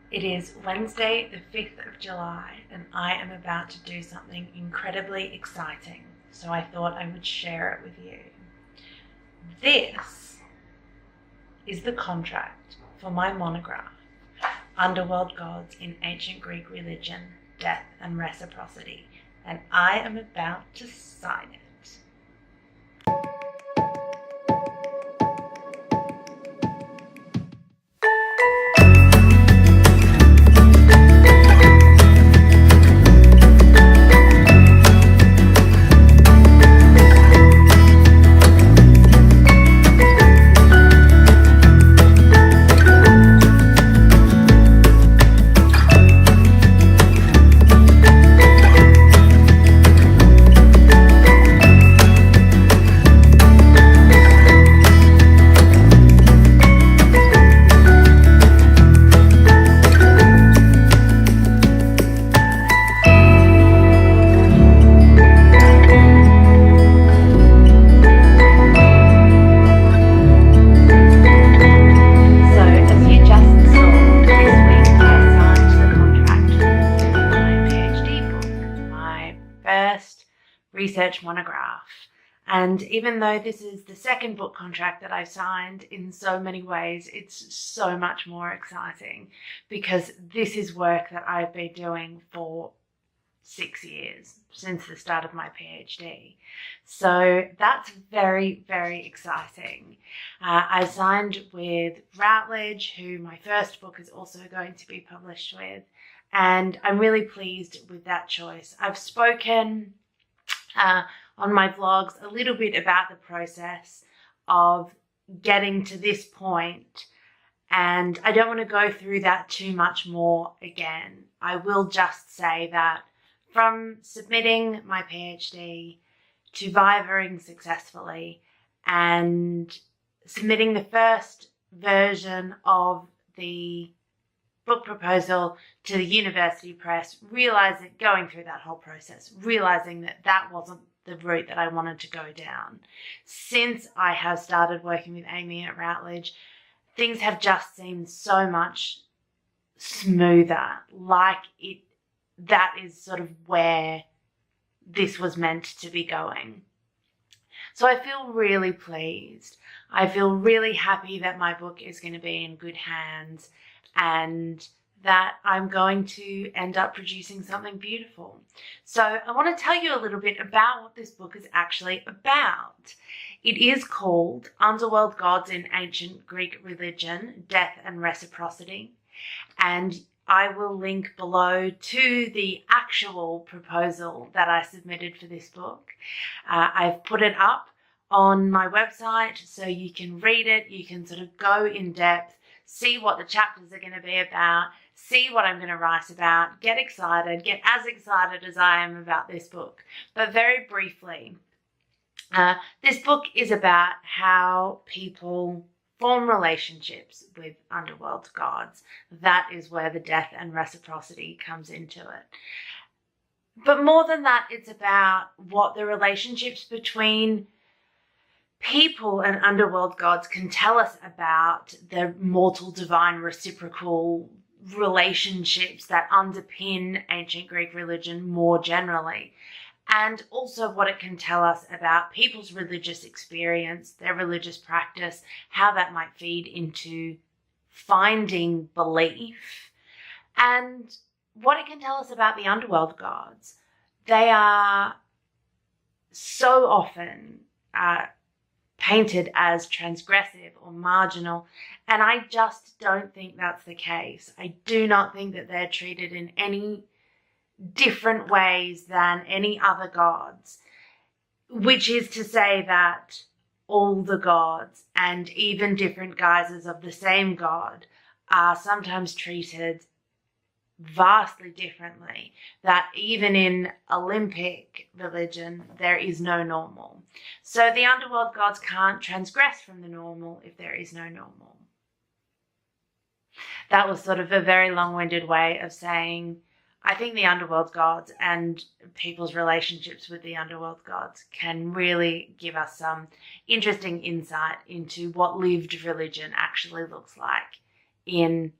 It is Wednesday, the 5th of July, and I am about to do something incredibly exciting, so I thought I would share it with you. This is the contract for my monograph, Underworld Gods in Ancient Greek Religion, Death and Reciprocity, and I am about to sign it. Research monograph. And even though this is the second book contract that I've signed, in so many ways it's so much more exciting because this is work that I've been doing for 6 years, since the start of my PhD. So that's very, very exciting. I signed with Routledge, who my first book is also going to be published with, and I'm really pleased with that choice. I've spoken on my vlogs a little bit about the process of getting to this point, and I don't want to go through that too much more again. I will just say that from submitting my PhD to vivering successfully and submitting the first version of the book proposal to the university press, going through that whole process, realizing that that wasn't the route that I wanted to go down. Since I have started working with Amy at Routledge, things have just seemed so much smoother, that is sort of where this was meant to be going. So I feel really pleased. I feel really happy that my book is going to be in good hands and that I'm going to end up producing something beautiful. So I want to tell you a little bit about what this book is actually about. It is called Underworld Gods in Ancient Greek Religion, Death and Reciprocity, and I will link below to the actual proposal that I submitted for this book. I've put it up on my website so you can read it, you can sort of go in depth, see what the chapters are going to be about, see what I'm going to write about, get excited, get as excited as I am about this book. But very briefly, this book is about how people form relationships with underworld gods. That is where the death and reciprocity comes into it. But more than that, it's about what the relationships between people and underworld gods can tell us about the mortal divine reciprocal relationships that underpin ancient Greek religion more generally, and also what it can tell us about people's religious experience, their religious practice, how that might feed into finding belief, and what it can tell us about the underworld gods. They are so often painted as transgressive or marginal, and I just don't think that's the case. I do not think that they're treated in any different ways than any other gods, which is to say that all the gods and even different guises of the same god are sometimes treated vastly differently, that even in Olympic religion there is no normal. So the underworld gods can't transgress from the normal if there is no normal. That was sort of a very long-winded way of saying I think the underworld gods and people's relationships with the underworld gods can really give us some interesting insight into what lived religion actually looks like in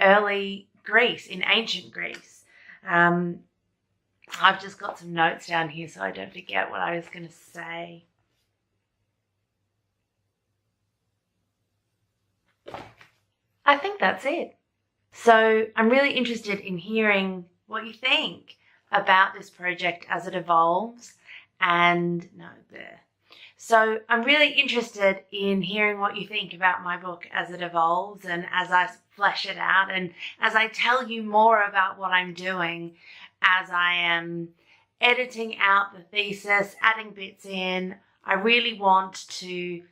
early Greece, in ancient Greece. I've just got some notes down here so I don't forget what I was going to say. I think that's it. So I'm really interested in hearing what you think about this project as it evolves. So I'm really interested in hearing what you think about my book as it evolves and as I flesh it out and as I tell you more about what I'm doing as I am editing out the thesis, adding bits in. I really want to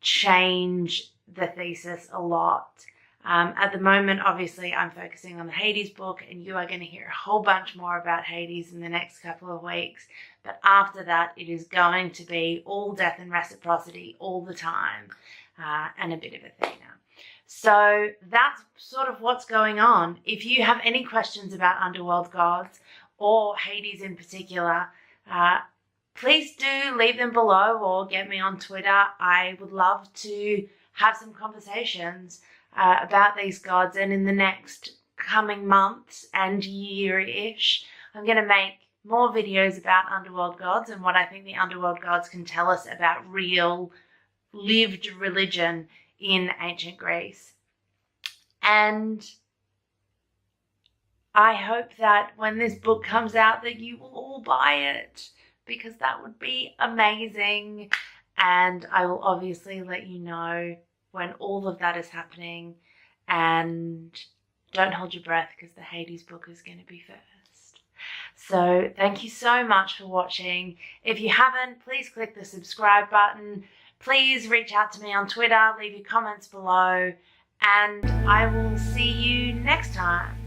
change the thesis a lot. At the moment, obviously, I'm focusing on the Hades book, and you are going to hear a whole bunch more about Hades in the next couple of weeks. But after that, it is going to be all death and reciprocity all the time, and a bit of Athena. So that's sort of what's going on. If you have any questions about Underworld Gods or Hades in particular, please do leave them below or get me on Twitter. I would love to have some conversations about these gods, and in the next coming months and year-ish, I'm going to make more videos about Underworld Gods and what I think the Underworld Gods can tell us about real lived religion in ancient Greece. And I hope that when this book comes out that you will all buy it, because that would be amazing. And I will obviously let you know when all of that is happening, and don't hold your breath because the Hades book is going to be first. So thank you so much for watching. If you haven't, please click the subscribe button. Please reach out to me on Twitter, leave your comments below, and I will see you next time.